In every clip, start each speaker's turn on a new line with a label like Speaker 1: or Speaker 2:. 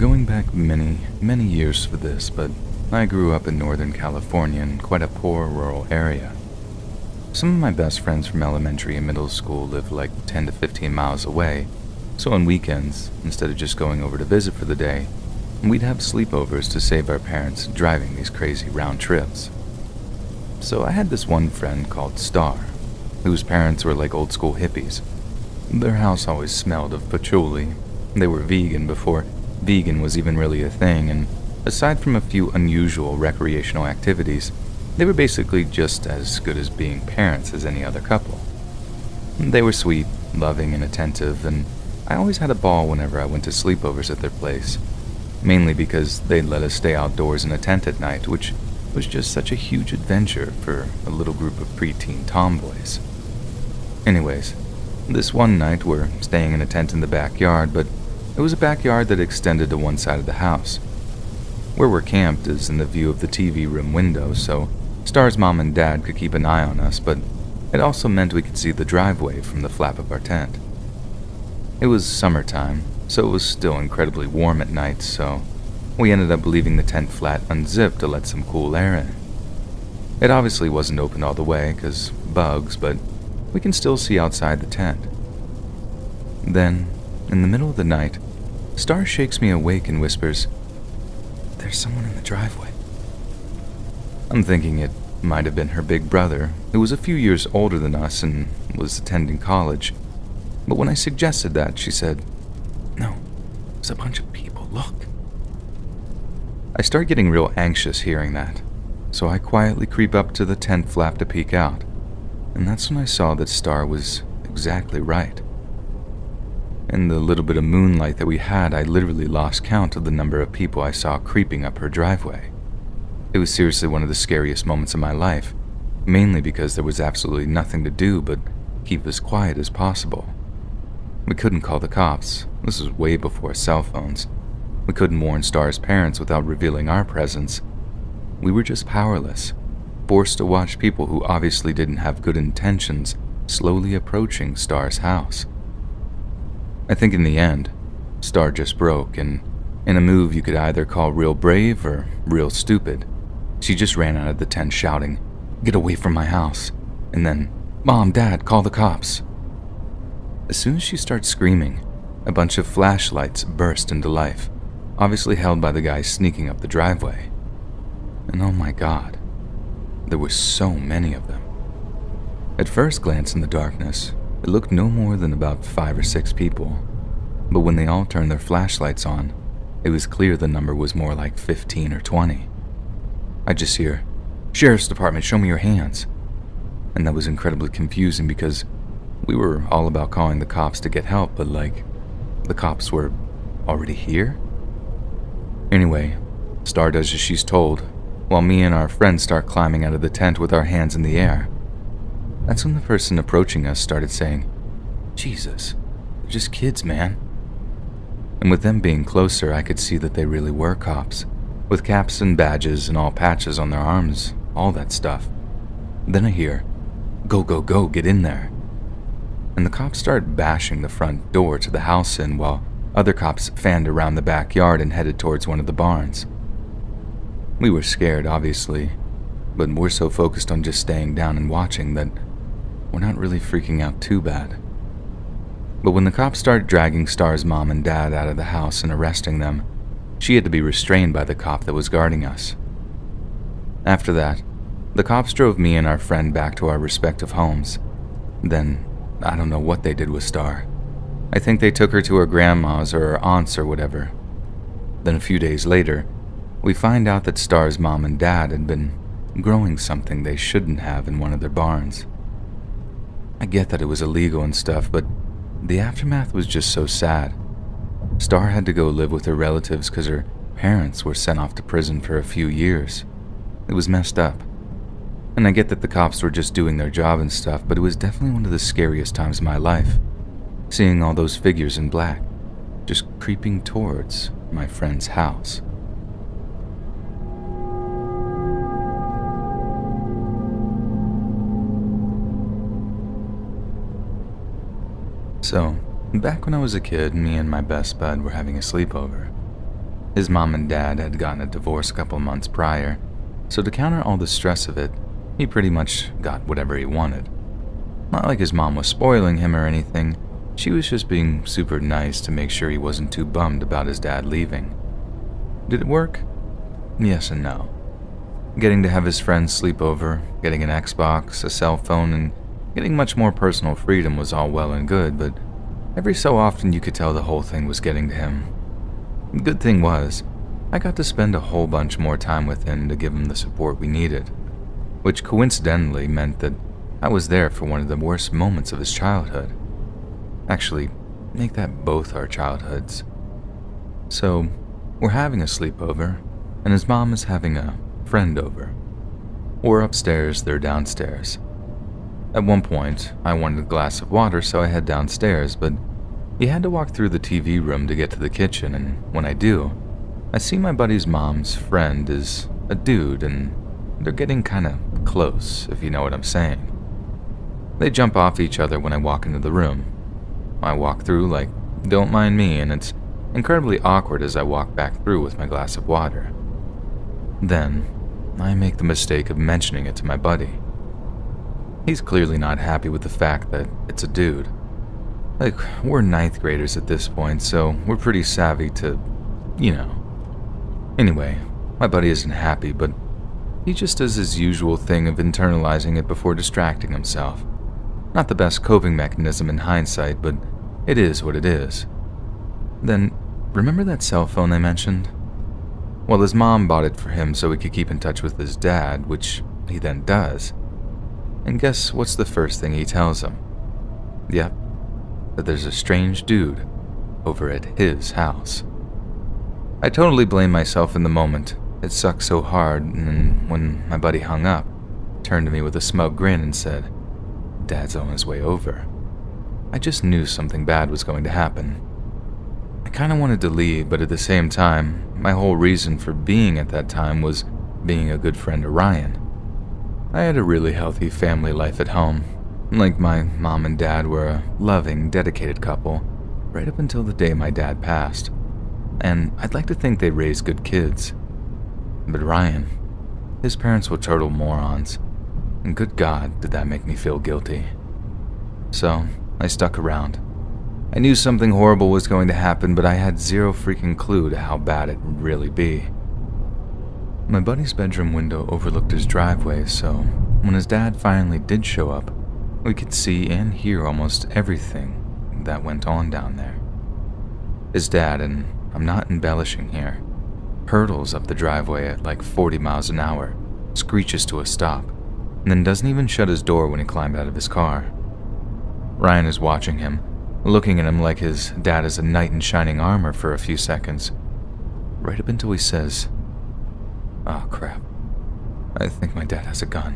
Speaker 1: going back many, many years for this, but I grew up in Northern California in quite a poor rural area. Some of my best friends from elementary and middle school lived like 10 to 15 miles away, so on weekends, instead of just going over to visit for the day, we'd have sleepovers to save our parents driving these crazy round trips. So I had this one friend called Star, whose parents were like old school hippies. Their house always smelled of patchouli. They were vegan before vegan was even really a thing, and aside from a few unusual recreational activities, they were basically just as good as being parents as any other couple. They were sweet, loving, and attentive, and I always had a ball whenever I went to sleepovers at their place, mainly because they'd let us stay outdoors in a tent at night, which was just such a huge adventure for a little group of preteen tomboys. Anyways, this one night we're staying in a tent in the backyard, but it was a backyard that extended to one side of the house. Where we're camped is in the view of the TV room window, so Star's mom and dad could keep an eye on us, but it also meant we could see the driveway from the flap of our tent. It was summertime, so it was still incredibly warm at night, so we ended up leaving the tent flat unzipped to let some cool air in. It obviously wasn't opened all the way, because bugs, but we can still see outside the tent. Then, in the middle of the night, Star shakes me awake and whispers, "There's someone in the driveway." I'm thinking it might have been her big brother, who was a few years older than us and was attending college. But when I suggested that, she said, "No, there's a bunch of people, look." I start getting real anxious hearing that, so I quietly creep up to the tent flap to peek out, and that's when I saw that Star was exactly right. In the little bit of moonlight that we had, I literally lost count of the number of people I saw creeping up her driveway. It was seriously one of the scariest moments of my life, mainly because there was absolutely nothing to do but keep as quiet as possible. We couldn't call the cops. This was way before cell phones. We couldn't warn Star's parents without revealing our presence. We were just powerless, forced to watch people who obviously didn't have good intentions slowly approaching Star's house. I think in the end, Star just broke, and in a move you could either call real brave or real stupid, she just ran out of the tent shouting, "Get away from my house," and then, "Mom, Dad, call the cops." As soon as she starts screaming, a bunch of flashlights burst into life, obviously held by the guy sneaking up the driveway. And oh my God, there were so many of them. At first glance in the darkness, it looked no more than about 5 or 6 people, but when they all turned their flashlights on, it was clear the number was more like 15 or 20. I just hear, "Sheriff's Department, show me your hands." And that was incredibly confusing because we were all about calling the cops to get help, but the cops were already here? Anyway, Star does as she's told, while me and our friends start climbing out of the tent with our hands in the air. That's when the person approaching us started saying, "Jesus, they're just kids, man." And with them being closer, I could see that they really were cops, with caps and badges and all patches on their arms, all that stuff. Then I hear, "Go, go, go, get in there." And the cops start bashing the front door to the house in while other cops fanned around the backyard and headed towards one of the barns. We were scared, obviously, but we're so focused on just staying down and watching that we're not really freaking out too bad. But when the cops started dragging Star's mom and dad out of the house and arresting them, she had to be restrained by the cop that was guarding us. After that, the cops drove me and our friend back to our respective homes. Then, I don't know what they did with Star. I think they took her to her grandma's or her aunt's or whatever. Then a few days later, we find out that Star's mom and dad had been growing something they shouldn't have in one of their barns. I get that it was illegal and stuff, but the aftermath was just so sad. Star had to go live with her relatives because her parents were sent off to prison for a few years. It was messed up. And I get that the cops were just doing their job and stuff, but it was definitely one of the scariest times of my life, seeing all those figures in black, just creeping towards my friend's house. So, back when I was a kid, me and my best bud were having a sleepover. His mom and dad had gotten a divorce a couple months prior, so to counter all the stress of it, he pretty much got whatever he wanted. Not like his mom was spoiling him or anything, she was just being super nice to make sure he wasn't too bummed about his dad leaving. Did it work? Yes and no. Getting to have his friends sleep over, getting an Xbox, a cell phone, and getting much more personal freedom was all well and good, but every so often you could tell the whole thing was getting to him. The good thing was, I got to spend a whole bunch more time with him to give him the support we needed, which coincidentally meant that I was there for one of the worst moments of his childhood. Actually, make that both our childhoods. So, we're having a sleepover, and his mom is having a friend over. We're upstairs, they're downstairs. At one point, I wanted a glass of water, so I head downstairs, but he had to walk through the TV room to get to the kitchen, and when I do, I see my buddy's mom's friend is a dude, and they're getting kinda close, if you know what I'm saying. They jump off each other when I walk into the room. I walk through like, don't mind me, and it's incredibly awkward as I walk back through with my glass of water. Then, I make the mistake of mentioning it to my buddy. He's clearly not happy with the fact that it's a dude. Like, we're ninth graders at this point, so we're pretty savvy to, you know. Anyway, my buddy isn't happy, but he just does his usual thing of internalizing it before distracting himself. Not the best coping mechanism in hindsight, but it is what it is. Then, remember that cell phone I mentioned? Well, his mom bought it for him so he could keep in touch with his dad, which he then does. And guess what's the first thing he tells him? Yep, that there's a strange dude over at his house. I totally blame myself in the moment. It sucked so hard, and then when my buddy hung up, turned to me with a smug grin and said, "Dad's on his way over." I just knew something bad was going to happen. I kinda wanted to leave, but at the same time, my whole reason for being at that time was being a good friend to Ryan. I had a really healthy family life at home. Like, my mom and dad were a loving, dedicated couple, right up until the day my dad passed. And I'd like to think they raised good kids. But Ryan, his parents were total morons. And good God, did that make me feel guilty. So, I stuck around. I knew something horrible was going to happen, but I had zero freaking clue to how bad it would really be. My buddy's bedroom window overlooked his driveway, so when his dad finally did show up, we could see and hear almost everything that went on down there. His dad, and I'm not embellishing here, hurtles up the driveway at like 40 miles an hour, screeches to a stop, and then doesn't even shut his door when he climbed out of his car. Ryan is watching him, looking at him like his dad is a knight in shining armor for a few seconds, right up until he says, "Oh crap, I think my dad has a gun."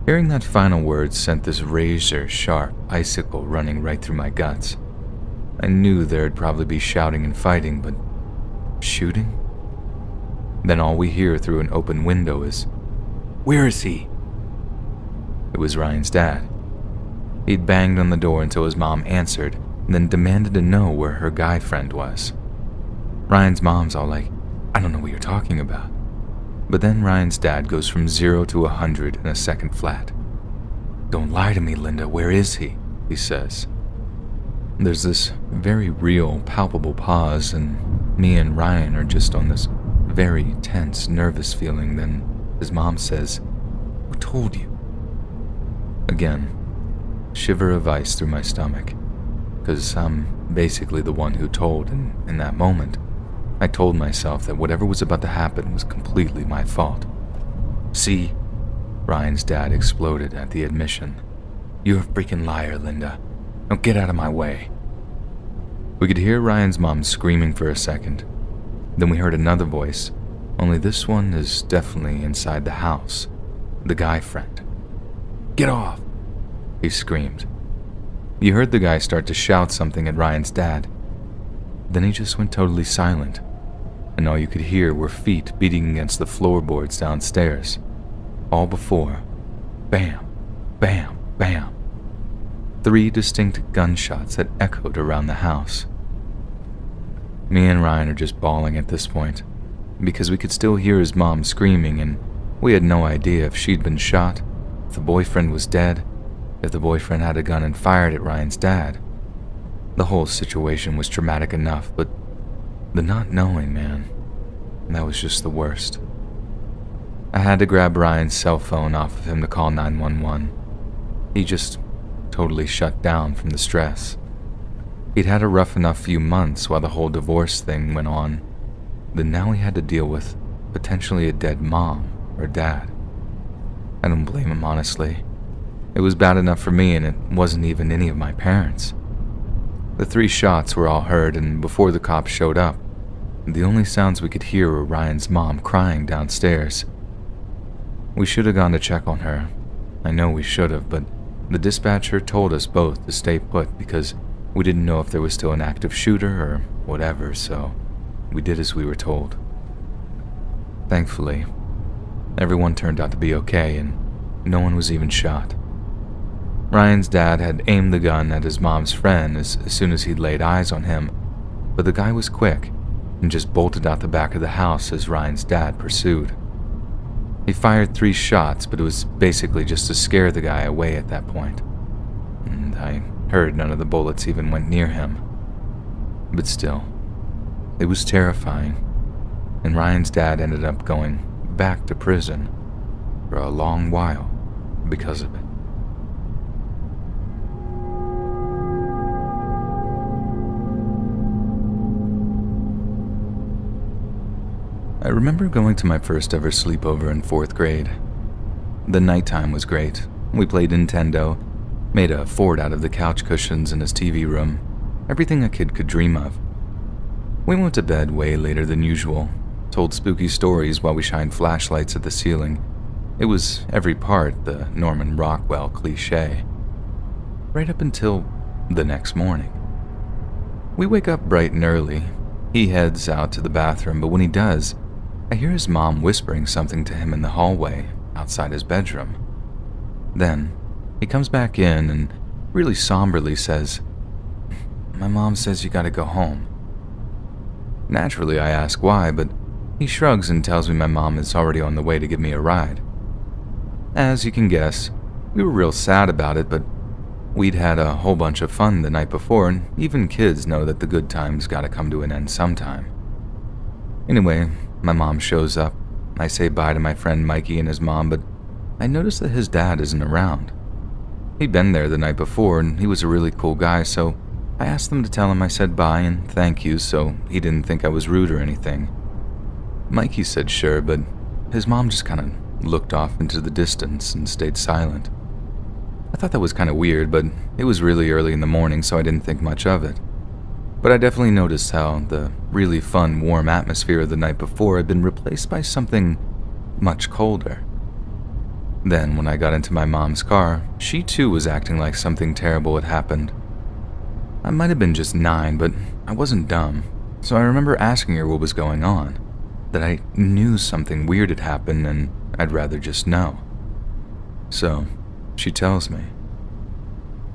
Speaker 1: Hearing that final word sent this razor-sharp icicle running right through my guts. I knew there'd probably be shouting and fighting, but shooting? Then all we hear through an open window is, "Where is he?" It was Ryan's dad. He'd banged on the door until his mom answered, and then demanded to know where her guy friend was. Ryan's mom's all like, "I don't know what you're talking about." But then Ryan's dad goes from 0 to 100 in a second flat. "Don't lie to me, Linda, where is he?" he says. There's this very real, palpable pause, and me and Ryan are just on this very tense, nervous feeling. Then his mom says, "Who told you?" Again, shiver of ice through my stomach, because I'm basically the one who told, and in that moment, I told myself that whatever was about to happen was completely my fault. "See?" Ryan's dad exploded at the admission. "You're a freaking liar, Linda. Now get out of my way." We could hear Ryan's mom screaming for a second. Then we heard another voice, only this one is definitely inside the house. The guy friend. "Get off!" he screamed. You heard the guy start to shout something at Ryan's dad. Then he just went totally silent, and all you could hear were feet beating against the floorboards downstairs. All before, bam, bam, bam. 3 distinct gunshots that echoed around the house. Me and Ryan are just bawling at this point, because we could still hear his mom screaming, and we had no idea if she'd been shot, if the boyfriend was dead, if the boyfriend had a gun and fired at Ryan's dad. The whole situation was traumatic enough, but the not knowing, man, that was just the worst. I had to grab Ryan's cell phone off of him to call 911. He just totally shut down from the stress. He'd had a rough enough few months while the whole divorce thing went on, but now he had to deal with potentially a dead mom or dad. I don't blame him, honestly. It was bad enough for me, and it wasn't even any of my parents. The 3 shots were all heard, and before the cops showed up, the only sounds we could hear were Ryan's mom crying downstairs. We should have gone to check on her. I know we should have, but the dispatcher told us both to stay put because we didn't know if there was still an active shooter or whatever, so we did as we were told. Thankfully, everyone turned out to be okay, and no one was even shot. Ryan's dad had aimed the gun at his mom's friend as soon as he'd laid eyes on him, but the guy was quick and just bolted out the back of the house as Ryan's dad pursued. He fired 3 shots, but it was basically just to scare the guy away at that point, and I heard none of the bullets even went near him. But still, it was terrifying, and Ryan's dad ended up going back to prison for a long while because of it. I remember going to my first ever sleepover in 4th grade. The nighttime was great. We played Nintendo, made a fort out of the couch cushions in his TV room, everything a kid could dream of. We went to bed way later than usual, told spooky stories while we shined flashlights at the ceiling. It was every part the Norman Rockwell cliché. Right up until the next morning. We wake up bright and early. He heads out to the bathroom, but when he does, I hear his mom whispering something to him in the hallway outside his bedroom. Then, he comes back in and really somberly says, "My mom says you gotta go home." Naturally, I ask why, but he shrugs and tells me my mom is already on the way to give me a ride. As you can guess, we were real sad about it, but we'd had a whole bunch of fun the night before, and even kids know that the good times gotta come to an end sometime. Anyway, my mom shows up. I say bye to my friend Mikey and his mom, but I notice that his dad isn't around. He'd been there the night before, and he was a really cool guy, so I asked them to tell him I said bye and thank you so he didn't think I was rude or anything. Mikey said sure, but his mom just kind of looked off into the distance and stayed silent. I thought that was kind of weird, but it was really early in the morning, so I didn't think much of it. But I definitely noticed how the really fun, warm atmosphere of the night before had been replaced by something much colder. Then, when I got into my mom's car, she too was acting like something terrible had happened. I might have been just 9, but I wasn't dumb, so I remember asking her what was going on, that I knew something weird had happened and I'd rather just know. So, she tells me.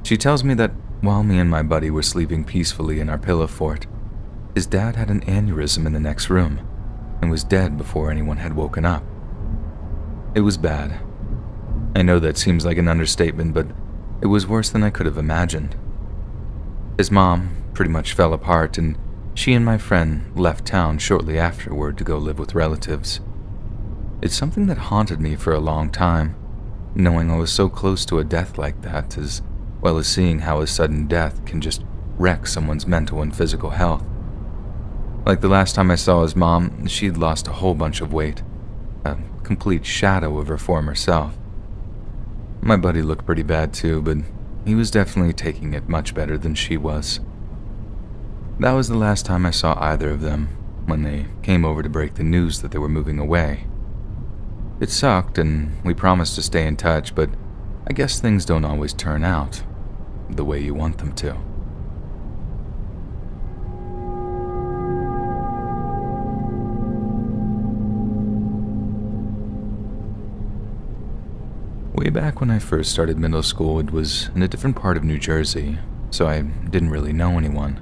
Speaker 1: She tells me that while me and my buddy were sleeping peacefully in our pillow fort, his dad had an aneurysm in the next room and was dead before anyone had woken up. It was bad. I know that seems like an understatement, but it was worse than I could have imagined. His mom pretty much fell apart, and she and my friend left town shortly afterward to go live with relatives. It's something that haunted me for a long time, knowing I was so close to a death like that, as well as seeing how a sudden death can just wreck someone's mental and physical health. Like the last time I saw his mom, she'd lost a whole bunch of weight, a complete shadow of her former self. My buddy looked pretty bad too, but he was definitely taking it much better than she was. That was the last time I saw either of them, when they came over to break the news that they were moving away. It sucked, and we promised to stay in touch, but I guess things don't always turn out the way you want them to. Way back when I first started middle school, it was in a different part of New Jersey, so I didn't really know anyone.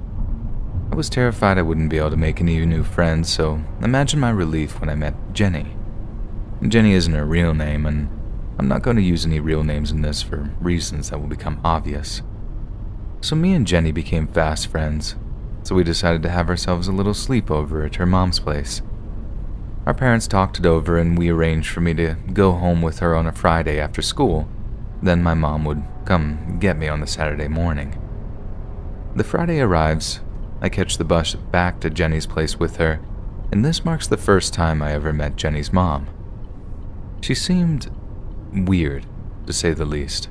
Speaker 1: I was terrified I wouldn't be able to make any new friends, so imagine my relief when I met Jenny. Jenny isn't her real name, and I'm not going to use any real names in this for reasons that will become obvious. So me and Jenny became fast friends, so we decided to have ourselves a little sleepover at her mom's place. Our parents talked it over and we arranged for me to go home with her on a Friday after school, then my mom would come get me on the Saturday morning. The Friday arrives, I catch the bus back to Jenny's place with her, and this marks the first time I ever met Jenny's mom. She seemed weird, to say the least.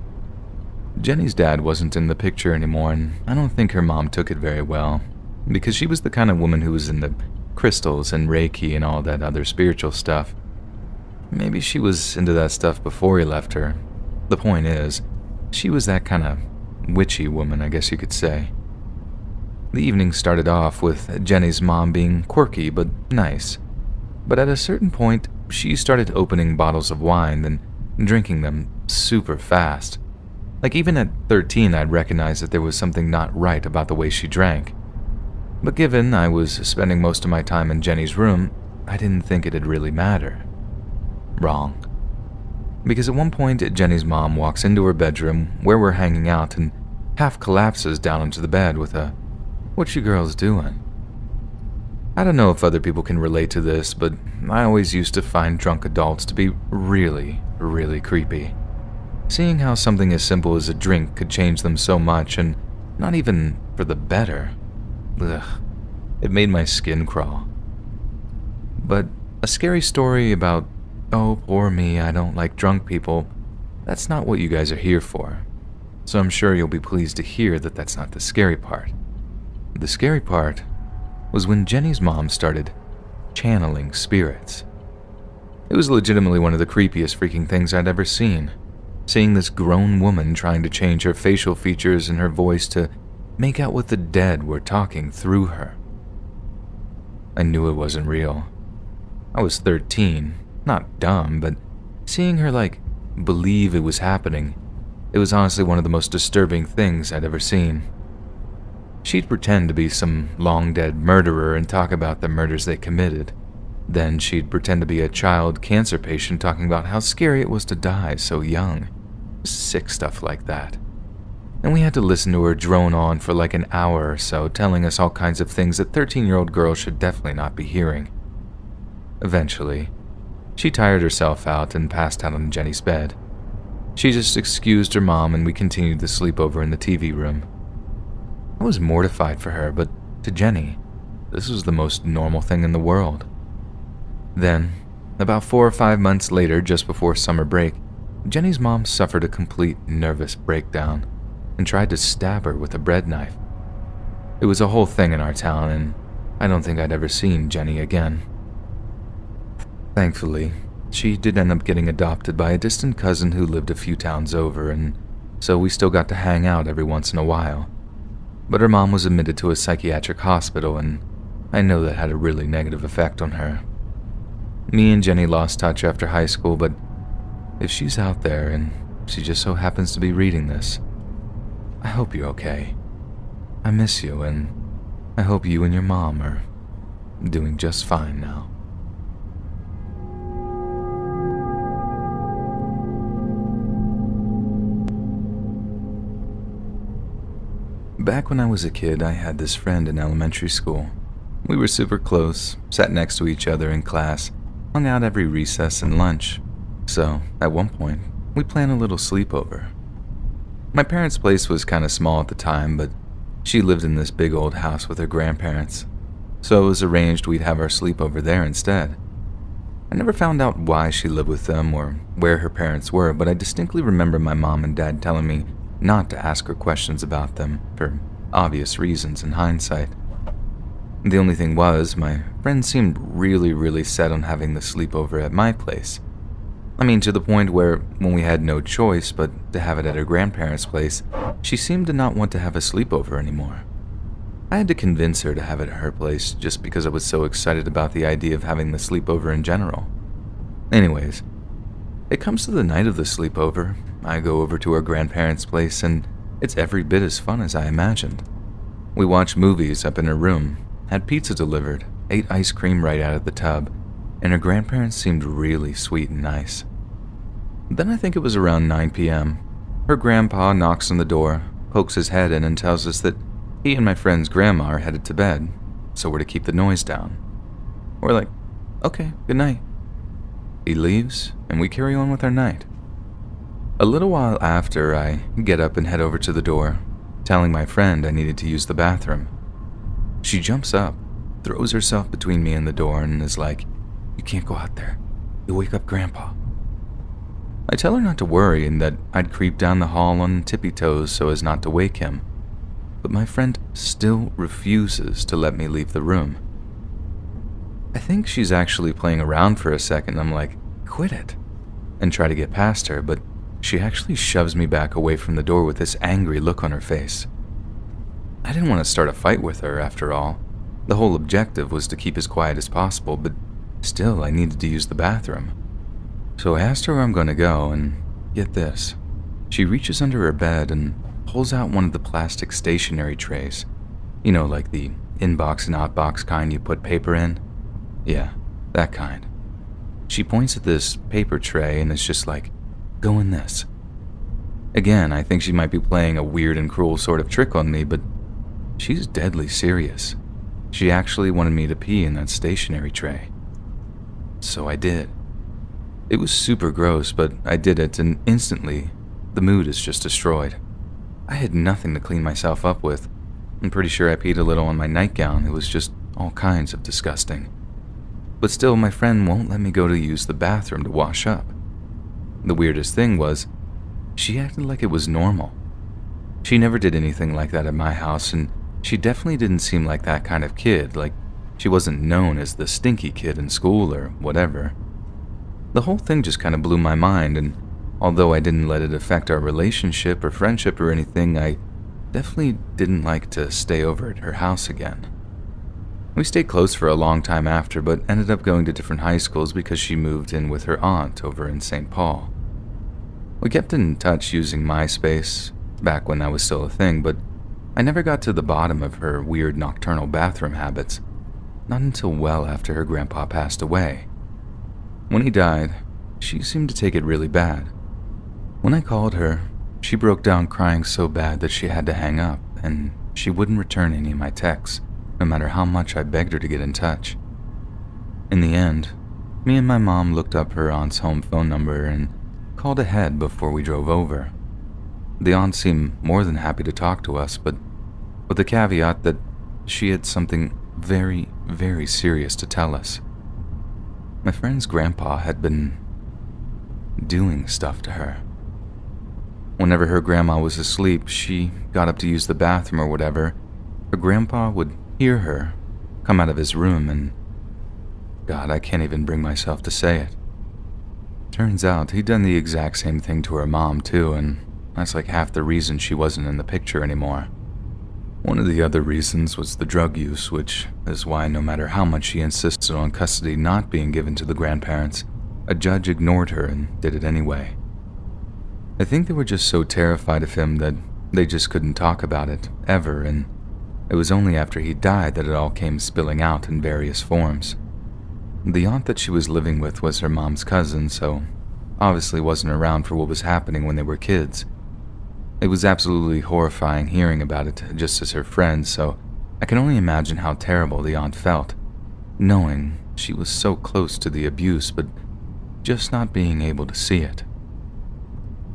Speaker 1: Jenny's dad wasn't in the picture anymore, and I don't think her mom took it very well, because she was the kind of woman who was into crystals and Reiki and all that other spiritual stuff. Maybe she was into that stuff before he left her. The point is, she was that kind of witchy woman, I guess you could say. The evening started off with Jenny's mom being quirky but nice, but at a certain point, she started opening bottles of wine and drinking them super fast. Like, even at 13, I'd recognize that there was something not right about the way she drank. But given I was spending most of my time in Jenny's room, I didn't think it'd really matter. Wrong. Because at one point, Jenny's mom walks into her bedroom where we're hanging out and half collapses down onto the bed with a, "What you girls doing?" I don't know if other people can relate to this, but I always used to find drunk adults to be really, really creepy. Seeing how something as simple as a drink could change them so much, and not even for the better. Ugh, it made my skin crawl. But a scary story about, "Oh, poor me, I don't like drunk people," that's not what you guys are here for. So I'm sure you'll be pleased to hear that that's not the scary part. The scary part was when Jenny's mom started channeling spirits. It was legitimately one of the creepiest freaking things I'd ever seen. Seeing this grown woman trying to change her facial features and her voice to make out what the dead were talking through her. I knew it wasn't real. I was 13, not dumb, but seeing her believe it was happening, it was honestly one of the most disturbing things I'd ever seen. She'd pretend to be some long-dead murderer and talk about the murders they committed. Then she'd pretend to be a child cancer patient talking about how scary it was to die so young. Sick stuff like that. And we had to listen to her drone on for an hour or so, telling us all kinds of things that 13-year-old girls should definitely not be hearing. Eventually, she tired herself out and passed out on Jenny's bed. She just excused her mom and we continued the sleepover in the TV room. I was mortified for her, but to Jenny, this was the most normal thing in the world. Then, about 4 or 5 months later, just before summer break, Jenny's mom suffered a complete nervous breakdown and tried to stab her with a bread knife. It was a whole thing in our town, and I don't think I'd ever seen Jenny again. Thankfully, she did end up getting adopted by a distant cousin who lived a few towns over, and so we still got to hang out every once in a while. But her mom was admitted to a psychiatric hospital, and I know that had a really negative effect on her. Me and Jenny lost touch after high school, but if she's out there and she just so happens to be reading this, I hope you're okay. I miss you, and I hope you and your mom are doing just fine now. Back when I was a kid, I had this friend in elementary school. We were super close, sat next to each other in class, hung out every recess and lunch. So, at one point, we planned a little sleepover. My parents' place was kind of small at the time, but she lived in this big old house with her grandparents. So it was arranged we'd have our sleepover there instead. I never found out why she lived with them or where her parents were, but I distinctly remember my mom and dad telling me not to ask her questions about them, for obvious reasons in hindsight. The only thing was, my friend seemed really set on having the sleepover at my place. I mean, to the point where, when we had no choice but to have it at her grandparents' place, she seemed to not want to have a sleepover anymore. I had to convince her to have it at her place just because I was so excited about the idea of having the sleepover in general. Anyways, it comes to the night of the sleepover. I go over to her grandparents' place, and it's every bit as fun as I imagined. We watched movies up in her room, had pizza delivered, ate ice cream right out of the tub, and her grandparents seemed really sweet and nice. Then I think it was around 9 p.m. Her grandpa knocks on the door, pokes his head in, and tells us that he and my friend's grandma are headed to bed, so we're to keep the noise down. We're like, okay, good night. He leaves, and we carry on with our night. A little while after, I get up and head over to the door, telling my friend I needed to use the bathroom. She jumps up, throws herself between me and the door, and is like, "You can't go out there. You'll wake up Grandpa." I tell her not to worry and that I'd creep down the hall on tippy toes so as not to wake him, but my friend still refuses to let me leave the room. I think she's actually playing around for a second. I'm like, "Quit it," and try to get past her, but she actually shoves me back away from the door with this angry look on her face. I didn't want to start a fight with her, after all. The whole objective was to keep as quiet as possible, but still I needed to use the bathroom. So I asked her where I'm going to go, and get this. She reaches under her bed and pulls out one of the plastic stationery trays. You know, like the in-box and out-box kind you put paper in? Yeah, that kind. She points at this paper tray and is just like, "Go in this." Again, I think she might be playing a weird and cruel sort of trick on me, but she's deadly serious. She actually wanted me to pee in that stationery tray. So I did. It was super gross, but I did it, and instantly, the mood is just destroyed. I had nothing to clean myself up with. I'm pretty sure I peed a little on my nightgown. It was just all kinds of disgusting. But still, my friend won't let me go to use the bathroom to wash up. The weirdest thing was, she acted like it was normal. She never did anything like that at my house, and she definitely didn't seem like that kind of kid, like she wasn't known as the stinky kid in school or whatever. The whole thing just kind of blew my mind, and although I didn't let it affect our relationship or friendship or anything, I definitely didn't like to stay over at her house again. We stayed close for a long time after, but ended up going to different high schools because she moved in with her aunt over in St. Paul. We kept in touch using MySpace, back when that was still a thing, but I never got to the bottom of her weird nocturnal bathroom habits, not until well after her grandpa passed away. When he died, she seemed to take it really bad. When I called her, she broke down crying so bad that she had to hang up, and she wouldn't return any of my texts, no matter how much I begged her to get in touch. In the end, me and my mom looked up her aunt's home phone number and called ahead before we drove over. The aunt seemed more than happy to talk to us, but with the caveat that she had something very, very serious to tell us. My friend's grandpa had been doing stuff to her. Whenever her grandma was asleep, she got up to use the bathroom or whatever, her grandpa would hear her come out of his room and, God, I can't even bring myself to say it. Turns out he'd done the exact same thing to her mom too, and that's like half the reason she wasn't in the picture anymore. One of the other reasons was the drug use, which is why no matter how much she insisted on custody not being given to the grandparents, a judge ignored her and did it anyway. I think they were just so terrified of him that they just couldn't talk about it, ever, and it was only after he died that it all came spilling out in various forms. The aunt that she was living with was her mom's cousin, so obviously wasn't around for what was happening when they were kids. It was absolutely horrifying hearing about it just as her friend, so I can only imagine how terrible the aunt felt, knowing she was so close to the abuse but just not being able to see it.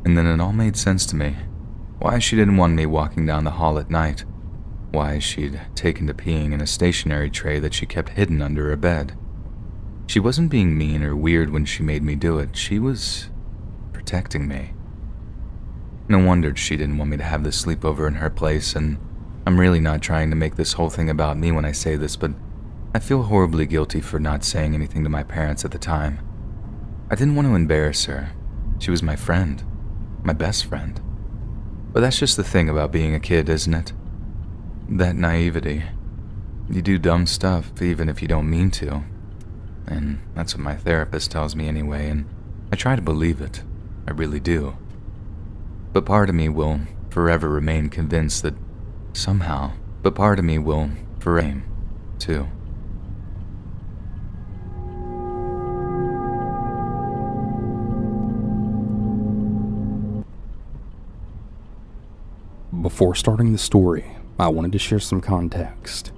Speaker 1: And then it all made sense to me. Why she didn't want me walking down the hall at night. Why she'd taken to peeing in a stationery tray that she kept hidden under her bed. She wasn't being mean or weird when she made me do it. She was protecting me. No wonder she didn't want me to have this sleepover in her place, and I'm really not trying to make this whole thing about me when I say this, but I feel horribly guilty for not saying anything to my parents at the time. I didn't want to embarrass her. She was my friend, my best friend. But that's just the thing about being a kid, isn't it? That naivety. You do dumb stuff even if you don't mean to. And that's what my therapist tells me anyway, and I try to believe it. I really do. But part of me will forever remain convinced that somehow, but part of me will forever too.
Speaker 2: Before starting the story, I wanted to share some context.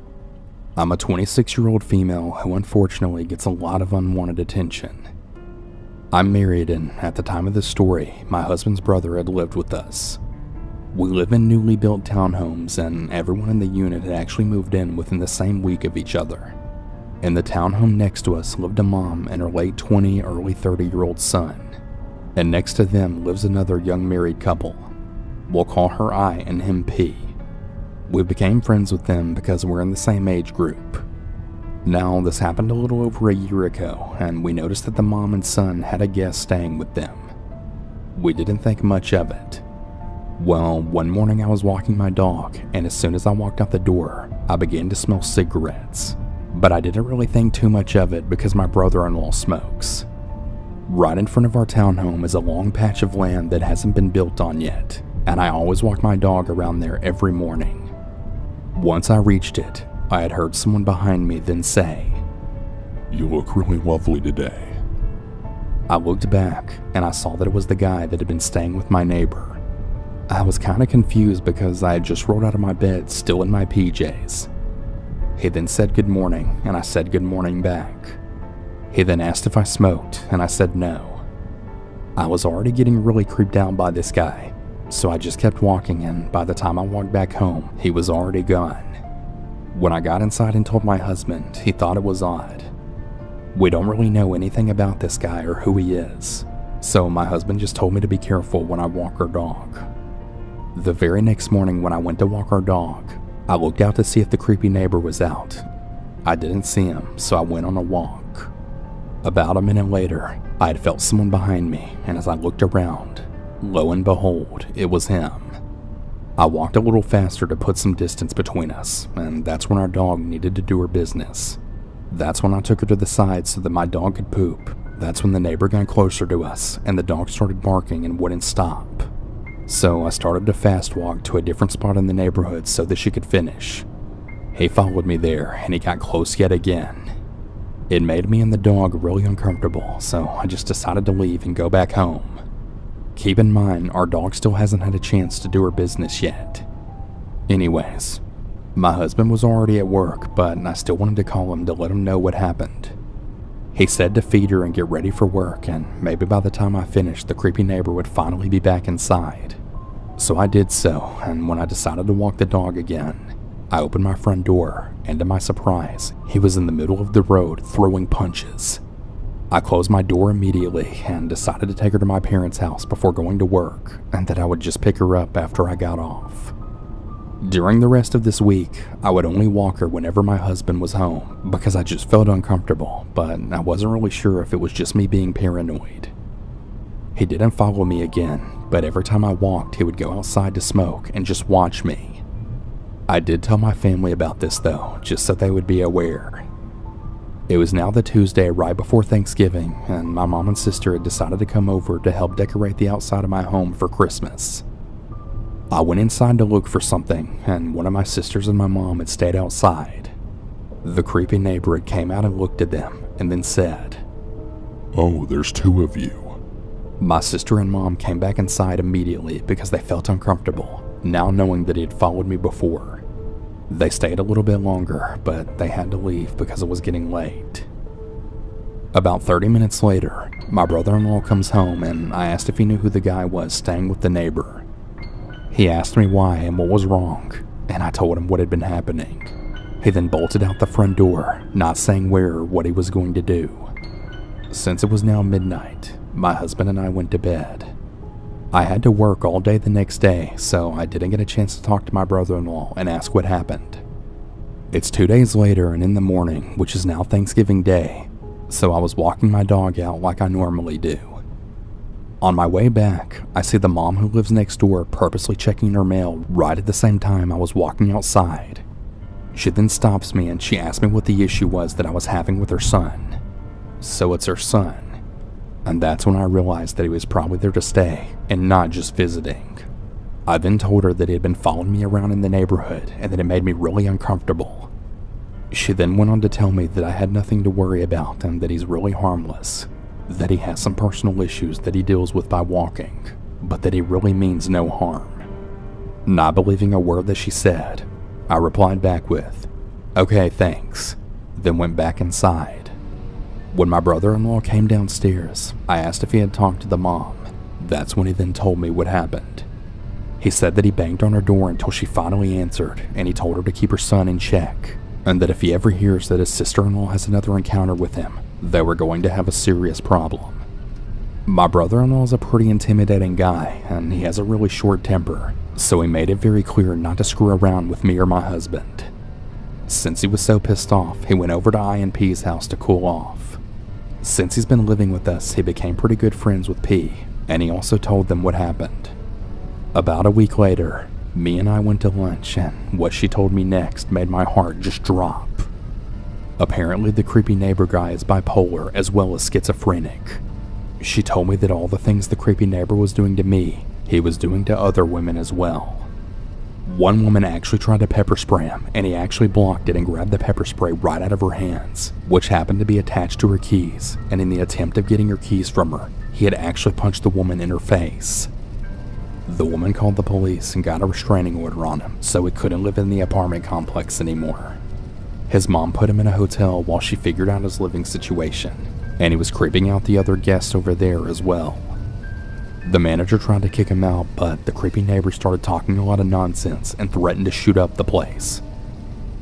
Speaker 2: I'm a 26-year-old female who unfortunately gets a lot of unwanted attention. I'm married, and at the time of this story, my husband's brother had lived with us. We live in newly built townhomes, and everyone in the unit had actually moved in within the same week of each other. In the townhome next to us lived a mom and her late 20, early 30-year-old son, and next to them lives another young married couple. We'll call her I and him P. We became friends with them because we're in the same age group. Now, this happened a little over a year ago, and we noticed that the mom and son had a guest staying with them. We didn't think much of it. Well, one morning I was walking my dog, and as soon as I walked out the door, I began to smell cigarettes. But I didn't really think too much of it because my brother-in-law smokes. Right in front of our townhome is a long patch of land that hasn't been built on yet, and I always walk my dog around there every morning. Once I reached it, I had heard someone behind me then say,
Speaker 3: "You look really lovely today."
Speaker 2: I looked back, and I saw that it was the guy that had been staying with my neighbor. I was kind of confused because I had just rolled out of my bed still in my PJs. He then said good morning, and I said good morning back. He then asked if I smoked, and I said no. I was already getting really creeped out by this guy, so I just kept walking, and by the time I walked back home, he was already gone. When I got inside and told my husband, he thought it was odd. We don't really know anything about this guy or who he is, so my husband just told me to be careful when I walk our dog. The very next morning when I went to walk our dog, I looked out to see if the creepy neighbor was out. I didn't see him, so I went on a walk. About a minute later, I had felt someone behind me, and as I looked around, lo and behold, it was him. I walked a little faster to put some distance between us, and that's when our dog needed to do her business. That's when I took her to the side so that my dog could poop. That's when the neighbor got closer to us, and the dog started barking and wouldn't stop. So I started to fast walk to a different spot in the neighborhood so that she could finish. He followed me there, and he got close yet again. It made me and the dog really uncomfortable, so I just decided to leave and go back home. Keep in mind, our dog still hasn't had a chance to do her business yet. Anyways, my husband was already at work, but I still wanted to call him to let him know what happened. He said to feed her and get ready for work, and maybe by the time I finished, the creepy neighbor would finally be back inside. So I did so, and when I decided to walk the dog again, I opened my front door, and to my surprise, he was in the middle of the road throwing punches. I closed my door immediately and decided to take her to my parents' house before going to work, and that I would just pick her up after I got off. During the rest of this week, I would only walk her whenever my husband was home because I just felt uncomfortable, but I wasn't really sure if it was just me being paranoid. He didn't follow me again, but every time I walked, he would go outside to smoke and just watch me. I did tell my family about this though, just so they would be aware. It was now the Tuesday right before Thanksgiving, and my mom and sister had decided to come over to help decorate the outside of my home for Christmas. I went inside to look for something, and one of my sisters and my mom had stayed outside. The creepy neighbor had came out and looked at them, and then said,
Speaker 3: "Oh, there's two of you."
Speaker 2: My sister and mom came back inside immediately because they felt uncomfortable, now knowing that he had followed me before. They stayed a little bit longer, but they had to leave because it was getting late. About 30 minutes later, my brother-in-law comes home, and I asked if he knew who the guy was staying with the neighbor. He asked me why and what was wrong, and I told him what had been happening. He then bolted out the front door, not saying where or what he was going to do. Since it was now midnight, my husband and I went to bed. I had to work all day the next day, so I didn't get a chance to talk to my brother-in-law and ask what happened. It's 2 days later and in the morning, which is now Thanksgiving Day, so I was walking my dog out like I normally do. On my way back, I see the mom who lives next door purposely checking her mail right at the same time I was walking outside. She then stops me and she asks me what the issue was that I was having with her son. So it's her son. And that's when I realized that he was probably there to stay and not just visiting. I then told her that he had been following me around in the neighborhood and that it made me really uncomfortable. She then went on to tell me that I had nothing to worry about and that he's really harmless, that he has some personal issues that he deals with by walking, but that he really means no harm. Not believing a word that she said, I replied back with, "Okay, thanks," then went back inside. When my brother-in-law came downstairs, I asked if he had talked to the mom. That's when he then told me what happened. He said that he banged on her door until she finally answered, and he told her to keep her son in check, and that if he ever hears that his sister-in-law has another encounter with him, they were going to have a serious problem. My brother-in-law is a pretty intimidating guy, and he has a really short temper, so he made it very clear not to screw around with me or my husband. Since he was so pissed off, he went over to I&P's house to cool off. Since he's been living with us, he became pretty good friends with P, and he also told them what happened. About a week later, me and I went to lunch, and what she told me next made my heart just drop. Apparently, the creepy neighbor guy is bipolar as well as schizophrenic. She told me that all the things the creepy neighbor was doing to me, he was doing to other women as well. One woman actually tried to pepper spray him, and he actually blocked it and grabbed the pepper spray right out of her hands, which happened to be attached to her keys, and in the attempt of getting her keys from her, he had actually punched the woman in her face. The woman called the police and got a restraining order on him, so he couldn't live in the apartment complex anymore. His mom put him in a hotel while she figured out his living situation, and he was creeping out the other guests over there as well. The manager tried to kick him out, but the creepy neighbor started talking a lot of nonsense and threatened to shoot up the place.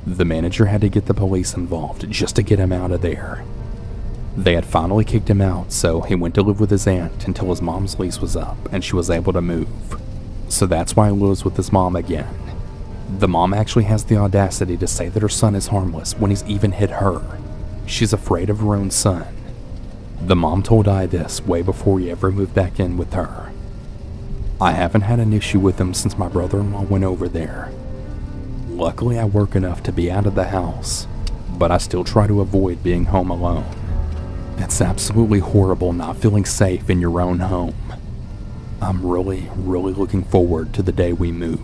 Speaker 2: The manager had to get the police involved just to get him out of there. They had finally kicked him out, so he went to live with his aunt until his mom's lease was up and she was able to move. So that's why he lives with his mom again. The mom actually has the audacity to say that her son is harmless when he's even hit her. She's afraid of her own son. The mom told I this way before he ever moved back in with her. I haven't had an issue with him since my brother-in-law went over there. Luckily, I work enough to be out of the house, but I still try to avoid being home alone. It's absolutely horrible not feeling safe in your own home. I'm really looking forward to the day we move.